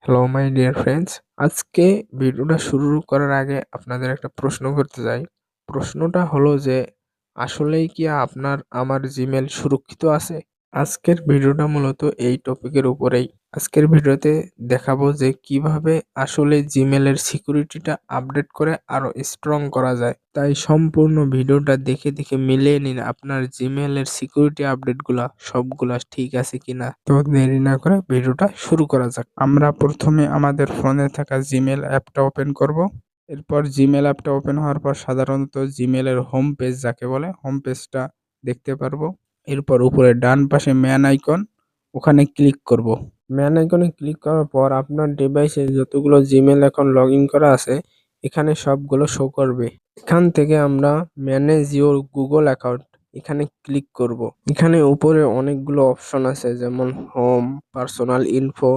Hello my dear friends, আজকে ভিডিওটা শুরু করার আগে আপনাদের একটা প্রশ্ন করতে চাই। প্রশ্নটা হলো যে আসলেই কি আমার জিমেল সুরক্ষিত আছে? আজকের ভিডিওটা মূলত এই টপিকের উপরেই। আজকের ভিডিওতে দেখাবো যে কিভাবে আসলে জিমেলের সিকিউরিটিটা আপডেট করে আরো স্ট্রং করা যায়। তাই সম্পূর্ণ ভিডিওটা দেখে মিলিয়ে নিন আপনার জিমেলের সিকিউরিটি আপডেটগুলা সবগুলা ঠিক আছে কিনা। তো দেরি না করে ভিডিওটা শুরু করা যাক। আমরা প্রথমে আমাদের ফোনে থাকা জিমেল অ্যাপটা ওপেন করব। এরপর জিমেল অ্যাপটা ওপেন হওয়ার পর সাধারণত জিমেলের হোম পেজ যাকে বলে হোম পেজটা দেখতে পারবো। এরপর উপরে ডান পাশে ম্যান আইকন, ওখানে ক্লিক করব। ম্যান আইকনে ক্লিক করার পর আপনার ডিভাইসে যতগুলো জিমেল এখন লগ ইন করা আছে এখানে সবগুলো শো করবে। এখান থেকে আমরা ম্যানেজ ইওর গুগল অ্যাকাউন্ট এখানে ক্লিক করব। এখানে উপরে অনেকগুলো অপশন আছে, যেমন home, personal info,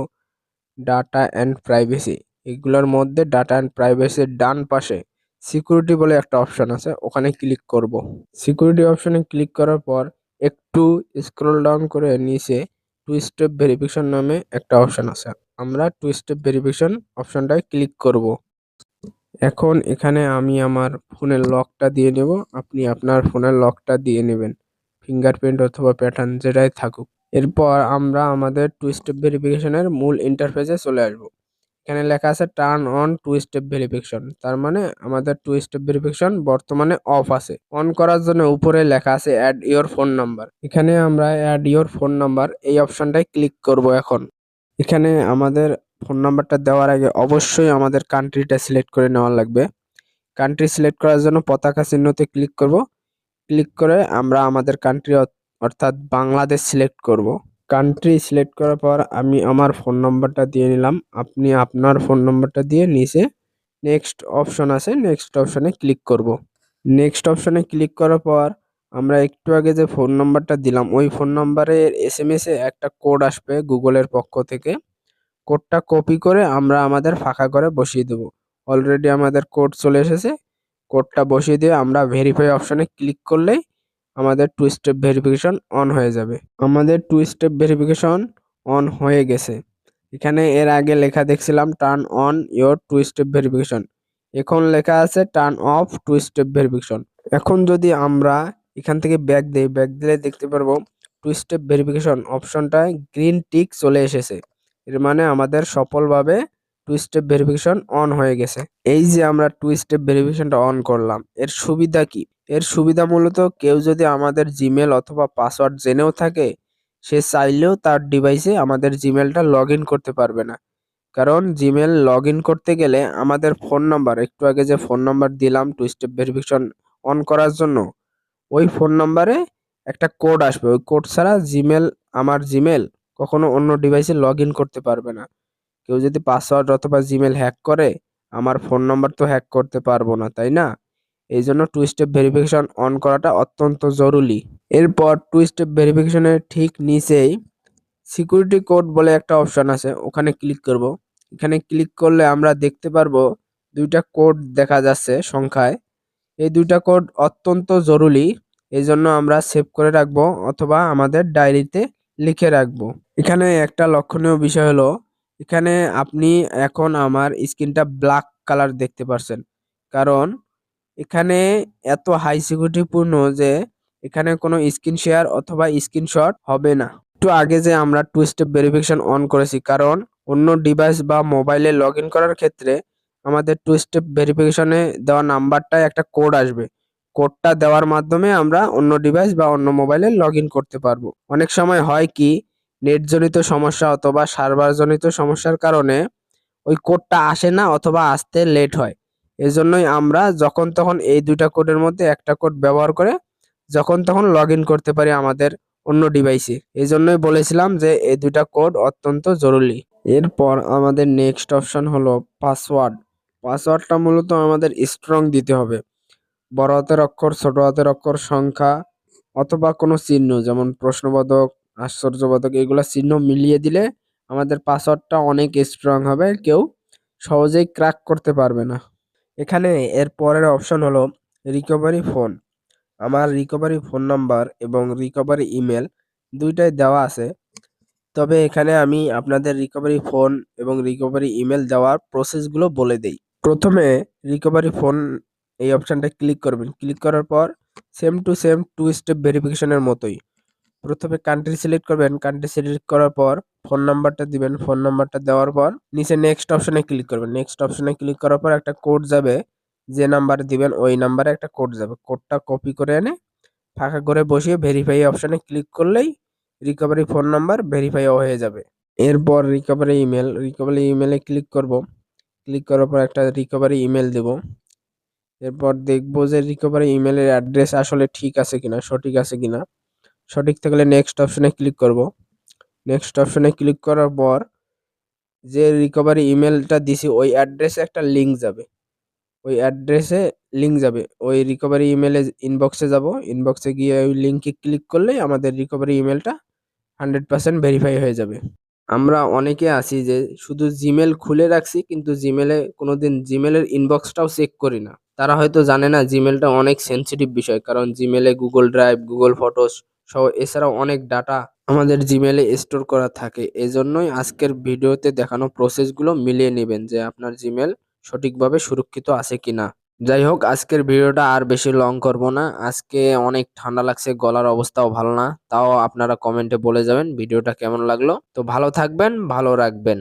data and privacy. এগুলোর মধ্যে ডাটা অ্যান্ড প্রাইভেসির ডান পাশে সিকিউরিটি বলে একটা অপশন আছে, ওখানে ক্লিক করব। সিকিউরিটি অপশনে ক্লিক করার পর একটু স্ক্রল ডাউন করে নিচে টু স্টেপ ভেরিফিকেশন নামে একটা অপশন আছে, আমরা টু স্টেপ ভেরিফিকেশন অপশনটায় ক্লিক করব। এখন এখানে আমি আমার ফোনের লকটা দিয়ে নেব, আপনি আপনার ফোনের লকটা দিয়ে নেবেন, ফিঙ্গারপ্রিন্ট অথবা প্যাটার্ন যেটাই থাকুক। এরপর আমরা আমাদের টু স্টেপ ভেরিফিকেশনের মূল ইন্টারফেসে চলে আসব। এখানে লেখা আছে turn on two step verification, তার মানে আমাদের টু স্টেপ ভেরিফিকেশন বর্তমানে অফ আছে। অন করার জন্য উপরে লেখা আছে অ্যাড ইওর ফোন নাম্বার, এখানে আমরা অ্যাড ইওর ফোন নাম্বার এই অপশনটায় ক্লিক করব। এখন এখানে আমাদের ফোন নাম্বারটা দেওয়ার আগে অবশ্যই আমাদের কান্ট্রিটা সিলেক্ট করে নেওয়া লাগবে। কান্ট্রি সিলেক্ট করার জন্য পতাকা চিহ্নতে ক্লিক করব। ক্লিক করে আমরা আমাদের কান্ট্রি অর্থাৎ বাংলাদেশ সিলেক্ট করব। কান্ট্রি সিলেক্ট করার পর আমি আমার ফোন নাম্বারটা দিয়ে নিলাম, আপনি আপনার ফোন নাম্বারটা দিয়ে নিচে নেক্সট অপশন আছে, নেক্সট অপশনে ক্লিক করব। নেক্সট অপশনে ক্লিক করার পর আমরা একটু আগে যে ফোন নাম্বারটা দিলাম ওই ফোন নাম্বারের এসএমএস এ একটা কোড আসবে গুগলের পক্ষ থেকে। কোডটা কপি করে আমরা আমাদের ফাঁকা করে বসিয়ে দেব। অলরেডি আমাদের কোড চলে এসেছে, কোডটা বসিয়ে দিয়ে আমরা ভেরিফাই অপশনে ক্লিক করলেই আমাদের টু স্টেপ ভেরিফিকেশন অন হয়ে যাবে। আমাদের টু স্টেপ ভেরিফিকেশন অন হয়ে গেছে। এখানে এর আগে লেখা দেখছিলাম turn on your two step verification, এখন লেখা আছে turn off two step verification. এখন যদি আমরা এখান থেকে ব্যাক দিই, ব্যাক দিলে দেখতে পারবো টু স্টেপ ভেরিফিকেশন অপশনটায় গ্রিন টিক চলে এসেছে। এর মানে আমাদের সফলভাবে টু স্টেপ ভেরিফিকেশন অন হয়ে গেছে। এই যে আমরা টু স্টেপ ভেরিফিকেশনটা অন করলাম, এর সুবিধা কি? এর সুবিধা মূলত কেউ যদি আমাদের জিমেল অথবা পাসওয়ার্ড জেনেও থাকে, সে চাইলেও তার ডিভাইসে আমাদের জিমেলটা লগ ইন করতে পারবে না। কারণ জিমেল লগ ইন করতে গেলে আমাদের ফোন নাম্বার, একটু আগে যে ফোন নাম্বার দিলাম টু স্টেপ ভেরিফিকেশন অন করার জন্য, ওই ফোন নাম্বারে একটা কোড আসবে। ওই কোড ছাড়া আমার জিমেল কখনো অন্য ডিভাইসে লগ ইন করতে পারবে না। কেউ যদি পাসওয়ার্ড অথবা জিমেল হ্যাক করে, আমার ফোন নাম্বার তো হ্যাক করতে পারবো না, তাই না? এই জন্য টু স্টেপ ভেরিফিকেশন অন করাটা অত্যন্ত জরুরি। এরপর টু স্টেপ ভেরিফিকেশনের ঠিক নিচেই সিকিউরিটি কোড বলে একটা অপশন আছে, ওখানে ক্লিক করব। এখানে ক্লিক করলে আমরা দেখতে পারবো দুইটা কোড দেখা যাচ্ছে সংখ্যায়। এই দুইটা কোড অত্যন্ত জরুরি, এই জন্য আমরা সেভ করে রাখবো অথবা আমাদের ডায়েরিতে লিখে রাখবো। এখানে একটা লক্ষণীয় বিষয় হলো, এখানে আপনি এখন আমার স্ক্রিনটা ব্ল্যাক কালার দেখতে পারছেন, কারণ এখানে এত হাই সিকিউরিটি পূর্ণ যে এখানে কোনো স্ক্রিন শেয়ার অথবা স্ক্রিনশট হবে না। একটু আগে যে আমরা টু স্টেপ ভেরিফিকেশন অন করেছি, কারণ অন্য ডিভাইস বা মোবাইলে লগ ইন করার ক্ষেত্রে আমাদের টু স্টেপ ভেরিফিকেশনে দেওয়া নাম্বারটায় একটা কোড আসবে। কোডটা দেওয়ার মাধ্যমে আমরা অন্য ডিভাইস বা অন্য মোবাইলে লগ ইন করতে পারবো। অনেক সময় হয় কি, নেট জনিত সমস্যা অথবা সার্ভার জনিত সমস্যার কারণে ওই কোডটা আসে না অথবা আসতে লেট হয়। এজন্যই আমরা যখন তখন এই দুইটা কোডের মধ্যে একটা কোড ব্যবহার করে যখন তখন লগ ইন করতে পারি আমাদের অন্য ডিভাইসে। এই জন্যই বলেছিলাম যে এই দুইটা কোড অত্যন্ত জরুরি। এরপর আমাদের নেক্সট অপশন হলো পাসওয়ার্ড। পাসওয়ার্ডটা মূলত আমাদের স্ট্রং দিতে হবে। বড় হাতের অক্ষর, ছোট হাতের অক্ষর, সংখ্যা অথবা কোনো চিহ্ন, যেমন প্রশ্নবোধক, আশ্চর্যবোধক, এগুলা চিহ্ন মিলিয়ে দিলে আমাদের পাসওয়ার্ডটা অনেক স্ট্রং হবে, কেউ সহজেই ক্র্যাক করতে পারবে না। এখানে এর পরের অপশন হলো রিকভারি ফোন। আমার রিকভারি ফোন নাম্বার এবং রিকভারি ইমেল দুইটাই দেওয়া আছে। তবে এখানে আমি আপনাদের রিকভারি ফোন এবং রিকভারি ইমেল দেওয়ার প্রসেসগুলো বলে দেই। প্রথমে রিকভারি ফোন এই অপশনটা ক্লিক করবেন। ক্লিক করার পর সেম টু সেম 2 স্টেপ ভেরিফিকেশনের মতোই। প্রথমে কান্ট্রি সিলেক্ট করবেন। কান্ট্রি সিলেক্ট করার পর ফোন নাম্বারটা দিবেন। ফোন নাম্বারটা দেওয়ার পর নিচে নেক্সট অপশনে ক্লিক করবেন। নেক্সট অপশনে ক্লিক করার পর একটা কোড যাবে। যে নাম্বার দিবেন ওই নাম্বারে একটা কোড যাবে। কোডটা কপি করে এনে ফাঁকা করে বসিয়ে ভেরিফাই অপশনে ক্লিক করলেই রিকভারি ফোন নাম্বার ভেরিফাই হয়ে যাবে। এরপর রিকভারি ইমেলে ক্লিক করব। ক্লিক করার পর একটা রিকভারি ইমেল দেব। এরপর দেখব যে রিকভারি ইমেলের অ্যাড্রেস আসলে ঠিক আছে কিনা, সঠিক আছে কিনা। সঠিক থাকলে নেক্সট অপশনে ক্লিক করব। নেক্সট অপশনে ক্লিক করার পর যে রিকভারি ইমেলটা দিছি ওই অ্যাড্রেসে একটা লিঙ্ক যাবে। ওই রিকভারি ইমেলে ইনবক্সে যাব। ইনবক্সে গিয়ে ওই লিঙ্কে ক্লিক করলেই আমাদের রিকভারি ইমেলটা 100% ভেরিফাই হয়ে যাবে। আমরা অনেকে আছি যে শুধু জিমেল খুলে রাখছি কিন্তু জিমেলে কোনোদিন জিমেলের ইনবক্সটাও চেক করি না। তারা হয়তো জানে না জিমেলটা অনেক সেনসিটিভ বিষয়, কারণ জিমেলে গুগল ড্রাইভ, গুগল ফটোস সহ এছাড়াও অনেক ডাটা আমাদের জিমেলে স্টোর করা থাকে। এজন্যই আজকের ভিডিওতে দেখানো প্রসেসগুলো মিলিয়ে নেবেন যে আপনার জিমেল সঠিকভাবে সুরক্ষিত আছে কিনা। যাই হোক, আজকের ভিডিওটা আর বেশি লং করব না। আজকে অনেক ঠান্ডা লাগছে, গলার অবস্থাও ভালো না। তাও আপনারা কমেন্টে বলে যাবেন ভিডিওটা কেমন লাগলো। তো ভালো থাকবেন, ভালো রাখবেন।